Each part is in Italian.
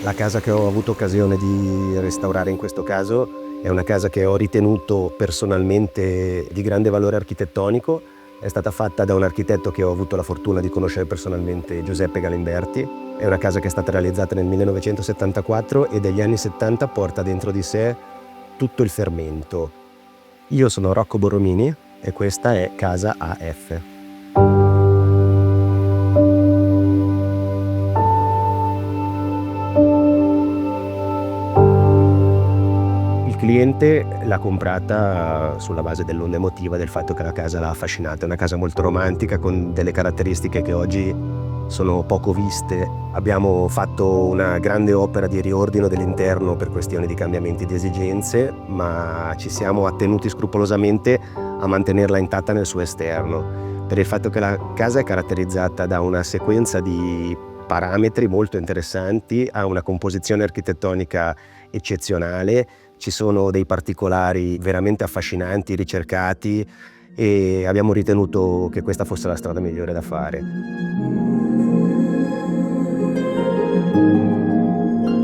La casa che ho avuto occasione di restaurare in questo caso è una casa che ho ritenuto personalmente di grande valore architettonico. È stata fatta da un architetto che ho avuto la fortuna di conoscere personalmente, Giuseppe Galimberti. È una casa che è stata realizzata nel 1974 e dagli anni 70 porta dentro di sé tutto il fermento. Io sono Rocco Borromini e questa è Casa AF. Il cliente l'ha comprata sulla base dell'onda emotiva del fatto che la casa l'ha affascinata. È una casa molto romantica con delle caratteristiche che oggi sono poco viste. Abbiamo fatto una grande opera di riordino dell'interno per questioni di cambiamenti di esigenze, ma ci siamo attenuti scrupolosamente a mantenerla intatta nel suo esterno, per il fatto che la casa è caratterizzata da una sequenza di parametri molto interessanti, ha una composizione architettonica eccezionale. Ci sono dei particolari veramente affascinanti, ricercati, e abbiamo ritenuto che questa fosse la strada migliore da fare.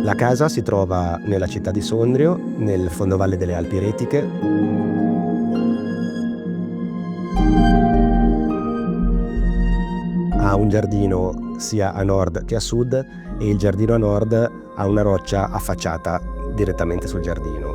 La casa si trova nella città di Sondrio, nel fondovalle delle Alpi Retiche. Ha un giardino sia a nord che a sud e il giardino a nord ha una roccia affacciata direttamente sul giardino.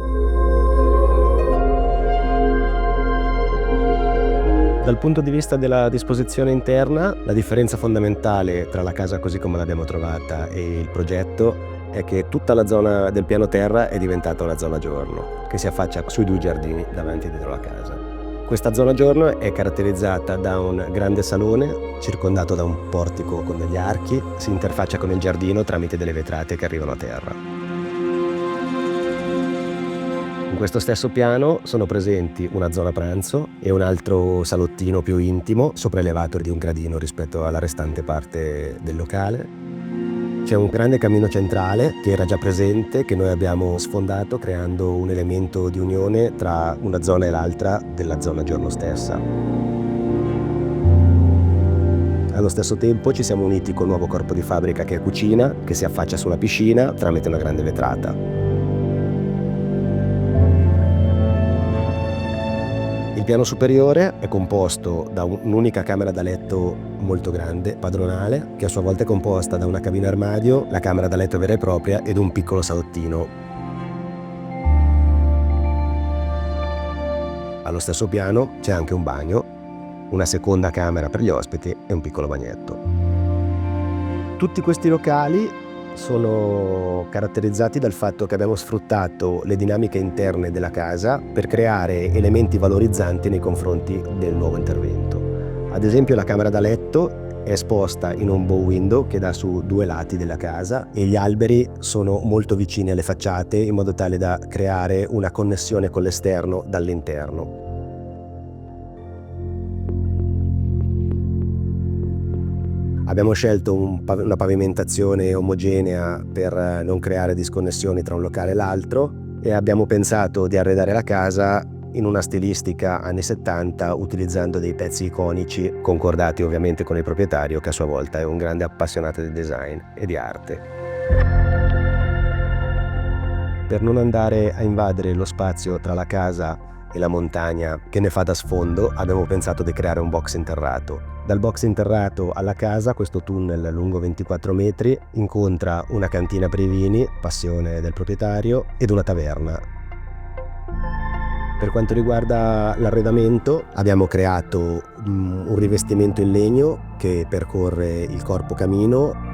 Dal punto di vista della disposizione interna, la differenza fondamentale tra la casa così come l'abbiamo trovata e il progetto è che tutta la zona del piano terra è diventata una zona giorno, che si affaccia sui due giardini davanti e dietro la casa. Questa zona giorno è caratterizzata da un grande salone circondato da un portico con degli archi, si interfaccia con il giardino tramite delle vetrate che arrivano a terra. In questo stesso piano sono presenti una zona pranzo e un altro salottino più intimo, sopraelevato di un gradino rispetto alla restante parte del locale. C'è un grande camino centrale che era già presente, che noi abbiamo sfondato creando un elemento di unione tra una zona e l'altra della zona giorno stessa. Allo stesso tempo ci siamo uniti col nuovo corpo di fabbrica che è cucina, che si affaccia sulla piscina tramite una grande vetrata. Il piano superiore è composto da un'unica camera da letto molto grande, padronale, che a sua volta è composta da una cabina armadio, la camera da letto vera e propria ed un piccolo salottino. Allo stesso piano c'è anche un bagno, una seconda camera per gli ospiti e un piccolo bagnetto. Tutti questi locali sono caratterizzati dal fatto che abbiamo sfruttato le dinamiche interne della casa per creare elementi valorizzanti nei confronti del nuovo intervento. Ad esempio la camera da letto è esposta in un bow window che dà su due lati della casa e gli alberi sono molto vicini alle facciate in modo tale da creare una connessione con l'esterno dall'interno. Abbiamo scelto una pavimentazione omogenea per non creare disconnessioni tra un locale e l'altro e abbiamo pensato di arredare la casa in una stilistica anni 70 utilizzando dei pezzi iconici concordati ovviamente con il proprietario, che a sua volta è un grande appassionato di design e di arte. Per non andare a invadere lo spazio tra la casa e la montagna che ne fa da sfondo, abbiamo pensato di creare un box interrato. Dal box interrato alla casa, questo tunnel lungo 24 metri incontra una cantina per i vini, passione del proprietario, ed una taverna. Per quanto riguarda l'arredamento, abbiamo creato un rivestimento in legno che percorre il corpo camino.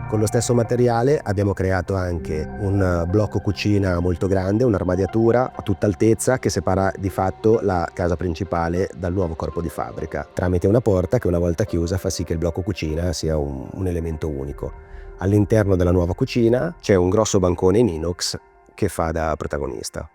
Con lo stesso materiale abbiamo creato anche un blocco cucina molto grande, un'armadiatura a tutta altezza che separa di fatto la casa principale dal nuovo corpo di fabbrica, tramite una porta che una volta chiusa fa sì che il blocco cucina sia un elemento unico. All'interno della nuova cucina c'è un grosso bancone in inox che fa da protagonista.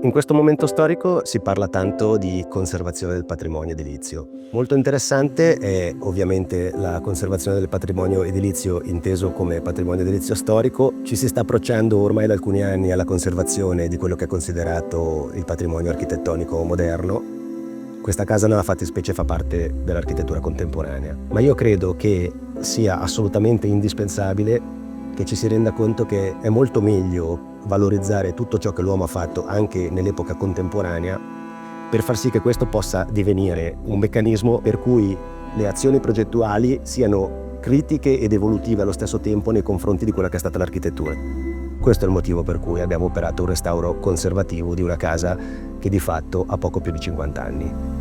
In questo momento storico si parla tanto di conservazione del patrimonio edilizio. Molto interessante è ovviamente la conservazione del patrimonio edilizio inteso come patrimonio edilizio storico. Ci si sta approcciando ormai da alcuni anni alla conservazione di quello che è considerato il patrimonio architettonico moderno. Questa casa nella fattispecie fa parte dell'architettura contemporanea, ma io credo che sia assolutamente indispensabile che ci si renda conto che è molto meglio valorizzare tutto ciò che l'uomo ha fatto anche nell'epoca contemporanea per far sì che questo possa divenire un meccanismo per cui le azioni progettuali siano critiche ed evolutive allo stesso tempo nei confronti di quella che è stata l'architettura. Questo è il motivo per cui abbiamo operato un restauro conservativo di una casa che di fatto ha poco più di 50 anni.